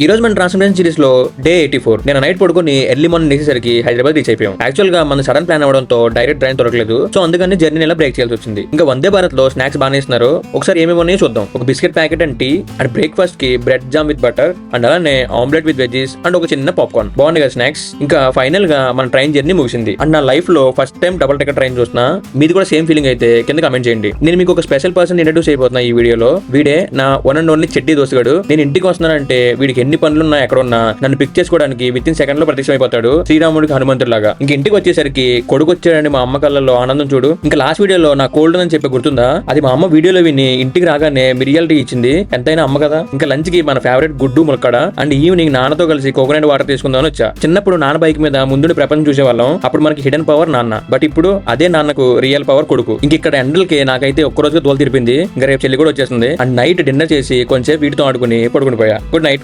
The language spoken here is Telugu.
ఈ రోజు మన ట్రాన్స్ఫర్మేషన్ సిరీస్ లో డే 84. నేను నైట్ పడుకొని ఎర్లీ మార్నింగ్ లేచేసరికి హైదరాబాద్ రీచ్ అయిపోయాం. యాక్చువల్ గా మన సడన్ ప్లాన్ అవడంతో డైరెక్ట్ ట్రైన్ దొరకలేదు. సో అందుకని జర్నీ ఎలా బ్రేక్ చేయాల్సి వచ్చింది. ఇంకా వందే భారత్ లో స్నాక్స్ బాగా ఇస్తున్నారు. ఒకసారి ఏమేమో చూద్దాం. ఒక biscuit packet and tea and breakfast కి bread jam with butter and అలానే ఆమ్లెట్ విత్ వెజీస్ అండ్ ఒక చిన్న పాప్కార్న్. బాగుంది కదా స్నాక్స్. ఇంకా ఫైనల్ గా మన ట్రైన్ జర్నీ ముగిసింది. అండ్ నా లైఫ్ లో first time double ticket train చూస్తున్నా. మీది కూడా సేమ్ ఫీలింగ్ అయితే కింద కమెంట్ చేయండి. నేను మీకు ఒక స్పెషల్ పర్సన్ ఇంట్రడ్యూస్ అయిపోతున్నా ఈ వీడియోలో. వీడే నా వన్ అండ్ ఓన్లీ చెడ్డీ దోస్తుగాడు. నేను ఇంటికి వస్తున్నానంటే వీడికి ఎన్ని పనులున్నా ఎక్కడ నన్ను పిక్ చేసుకోవడానికి విత్ ఇన్ సెకండ్ లో ప్రత్యక్షమైపోతాడు. శ్రీరాముడికి హనుమంతుడిలాగా. ఇంక ఇంటికి వచ్చేసరికి కొడుకు వచ్చాడని మా అమ్మ కళ్ళలో ఆనందం చూడు. ఇంకా లాస్ట్ వీడియోలో నా కోల్డ్ అని చెప్పి గుర్తుందా? అది మా అమ్మ వీడియోలో విని ఇంటికి రాగానే మిరియాల్ టీ ఇచ్చింది. ఎంతైనా అమ్మ కదా. ఇంకా లంచ్ కి మన ఫేవరెట్ గుడ్డు ములక్కడ అండ్ ఈవినింగ్ నాన్నతో కలిసి కోకోనట్ వాటర్ తీసుకుందామని వచ్చా. చిన్నప్పుడు నాన్న బైక్ మీద ముందు ప్రపంచం చూసేవాళ్ళం. అప్పుడు మనకి హిడెన్ పవర్ నాన్న. బట్ ఇప్పుడు అదే నాన్నకు రియల్ పవర్ కొడుకు. ఇంక ఇక్కడ ఎండలకి నాకైతే ఒక్కరోజుగా తోలు తిరిపింది. ఇంకా రేపు చెల్లి కూడా వచ్చేస్తుంది. అండ్ నైట్ డిన్నర్ చేసి కొంచెం వీటితో ఆడుకుని పడుకుని పోయా. Good night.